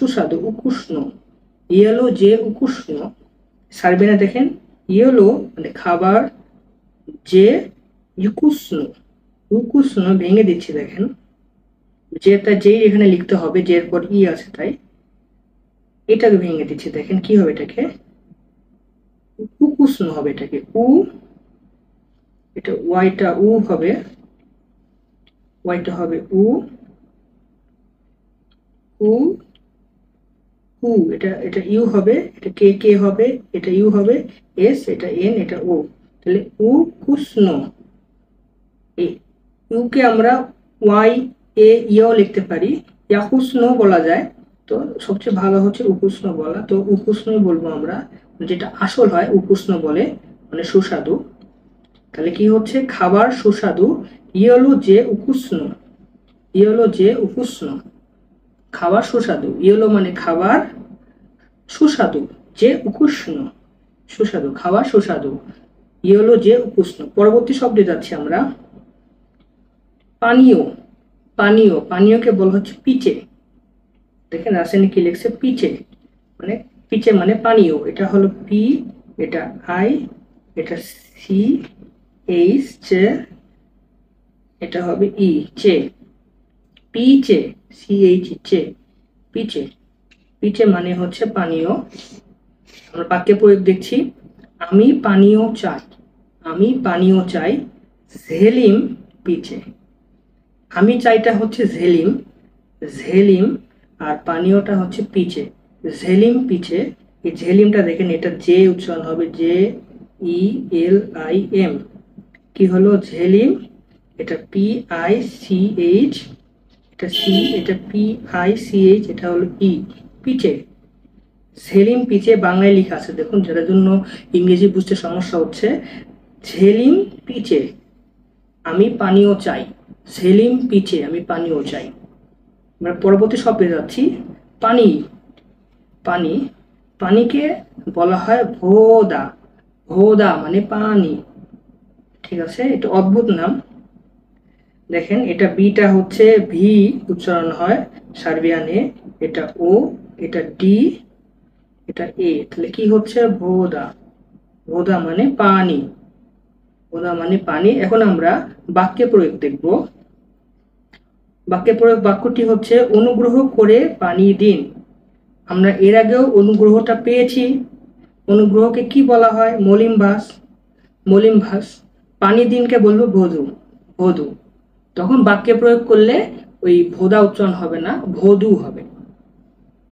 সুস্বাদু, উকুষ্ণ। ইয়েলো যে উকুষ্ণ, সার্বিয়ানে দেখেন ইয়েলো মানে খাবার, যে ইকুষ্ণ, উকুষ্ণ ভেঙে দিচ্ছি দেখেন, যেটা যেই এখানে লিখতে হবে, যে এরপর ই আছে তাই এটাকে ভেঙে দিচ্ছি দেখেন কি হবে, এটাকে উকুষ্ণ হবে, এটাকে উ, এটা ওয়াইটা উ হবে, ওয়াইটা হবে উ, উ, উ, এটা এটা ইউ হবে, এটা কে কে হবে, এটা ইউ হবে, এস, এটা এন, এটা ও, তাহলে উ কুষ্ণ। এই ইউকে আমরা ওয়াই এ ইও লিখতে পারি, ইয়াকুষ্ণ বলা যায়, তো সবচেয়ে ভালো হচ্ছে উকুষ্ণ বলা, তো উকুষ্ণই বলবো আমরা, যেটা আসল হয় উকুষ্ণ বলে, মানে সুস্বাদু। তাহলে কি হচ্ছে, খাবার সুস্বাদু, ইয়েলো যে উকুষ্ণ, ইয়েলো যে উকুষ্ণ, খাবার সুস্বাদু, ইয়েলো মানে খাবার, সুস্বাদু যে উকুষ্ণ, সুস্বাদু খাবার সুস্বাদু, ইয়েলো যে উকুষ্ণ। পরবর্তী শব্দে যাচ্ছি আমরা, পানীয়, পানীয়, পানীয়কে বলা হচ্ছে পিচে, দেখেন রাসায়নিক কি লিখছে, পিচে, মানে পিচে মানে পানীয়, এটা হলো পি, এটা আই, এটা সি এইচ চে, এটা হবে ই চে, পিচে, সি এইচ চে, পিচে, পিচে মানে হচ্ছে পানীয়। আমরা বাক্যে প্রয়োগ দেখছি, আমি পানীয় চাই, আমি পানীয় চাই, ঝেলিম পিচে, আমি চাইটা হচ্ছে ঝেলিম, ঝেলিম, আর পানীয়টা হচ্ছে পিচে, ঝেলিম পিচে। এই ঝেলিমটা দেখেন এটা জে উচ্চারণ হবে, J E L I am, কি হলো ঝেলিম, এটা পি আই সি এইচ, এটা সি, এটা পি আই সি এইচ, এটা হলো ই, পিচে, ঝেলিম পিচে বাংলায় লেখা আছে দেখুন, যাদের জন্য ইংরেজি বুঝতে সমস্যা হচ্ছে, ঝেলিম পিচে আমি পানীয় চাই, ঝেলিম পিচে আমি পানীয় চাই। আমরা পরবর্তী শব্দে যাচ্ছি, পানি, পানি, পানিকে বলা হয় ভোদা, ভোদা মানে পানি, ঠিক আছে, এটা অদ্ভুত নাম। দেখেন এটা বিটা হচ্ছে ভি উচ্চারণ হয় সার্বিয়ানে, এটা ও, এটা ডি, এটা এ, তাহলে কি হচ্ছে ভোদা, ভোদা মানে পানি, ভোদা মানে পানি। এখন আমরা বাক্যে প্রয়োগ দেখব। বাক্যে প্রয়োগ বাক্যটি হচ্ছে, অনুগ্রহ করে পানি দিন। আমরা এর আগেও অনুগ্রহটা পেয়েছি, অনুগ্রহকে কি বলা হয়, মলিমভাস, মলিমভাস, পানি দিনকে বলবো ভধু, ভধু, তখন বাক্যে প্রয়োগ করলে ওই ভোদা উচ্চারণ হবে না, ভধু হবে।